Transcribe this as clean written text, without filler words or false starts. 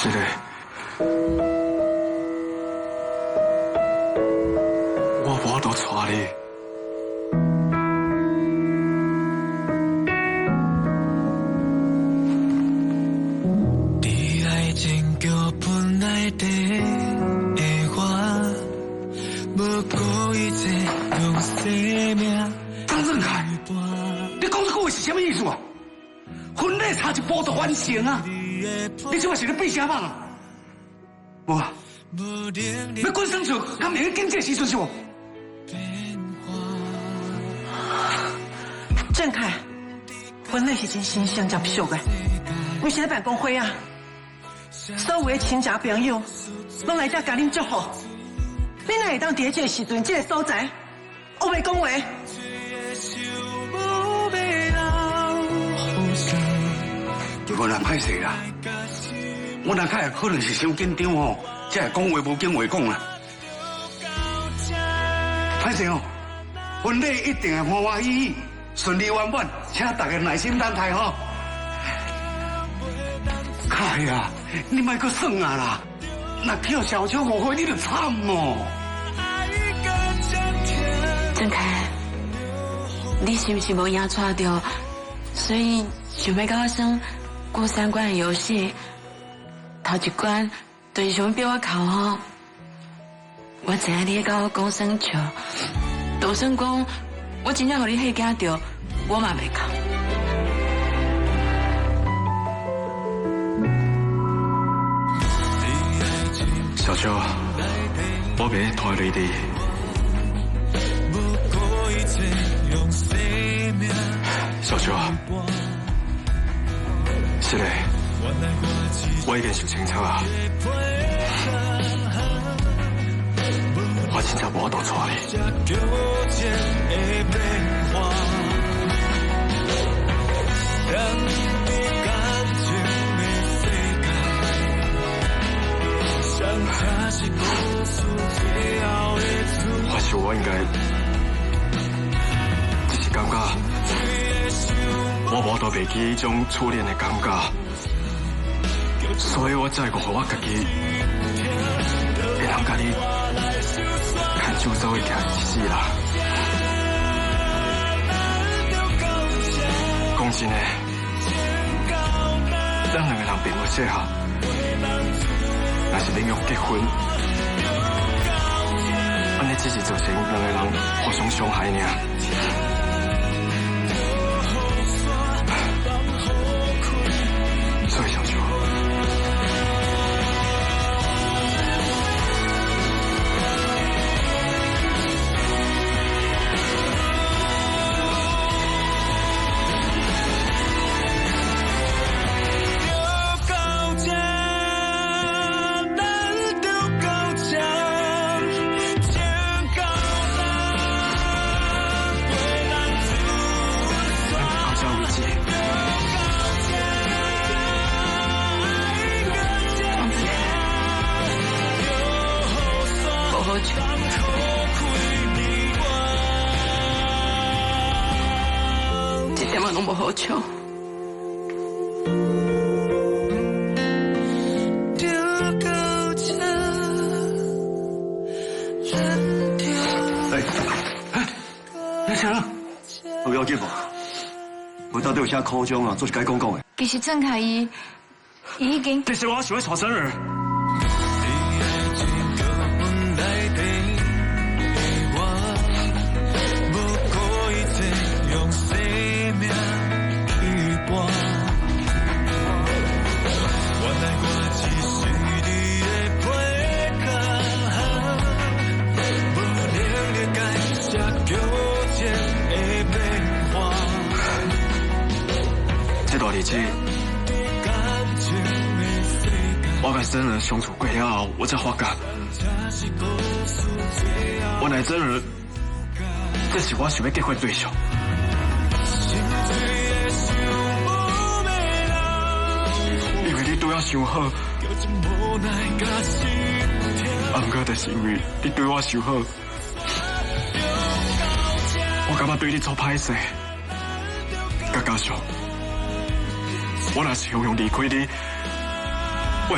是的，我无都带你。你爱情叫本来的我，无顾一切用生命。张振凯，你讲这句话是什么意思啊？婚礼差一步就完成啊！你这话是咧变啥梦啊？无啊，要滚生厝，敢会经这时阵是无？郑凯，婚礼是真新鲜才俗的，为什么办公会啊？所有的亲戚朋友拢来这甲恁祝福，你哪会当伫这个时阵、这个所在，我袂讲话？我若歹势啦，我若开可能是伤紧张哦，才会讲话无经话讲啦。歹势哦，婚礼一定会欢欢喜喜、顺利圆满，请大家耐心等待吼。凯啊，你莫阁算啊啦，若叫小秋误会，你就惨哦。郑凯，你是不是无赢错着，所以想要甲我耍过3关的游戏？头一关就是想要逼我考吼。我知影你咧甲我讲耍笑，就算讲我真正互你吓惊着，我嘛袂考。小秋，我袂拖累你。小秋，是嘞，我已经想清楚啊，我真正无法度带或许我应该只是感觉，我无都袂记迄种初恋的感觉，所以我才会互我家己会通甲你牵手做伙行一世啦。讲真诶，咱两个人并无适合，若是领养结婚。安尼只是造成两个人互相伤害尔。所以小秋，一点仔拢无好笑。你啥了？有要紧无？我到底有啥苦衷啊？做是该讲讲的。其实郑凯伊已经，这是我想要娶生儿。这段日子，我跟真儿相处过了后，我才发觉，原来真儿，这是我想要结婚对象。因为你对我伤好，不过就是因为你对我伤好，我感觉对你做歹势，再加上。我若是想离开你，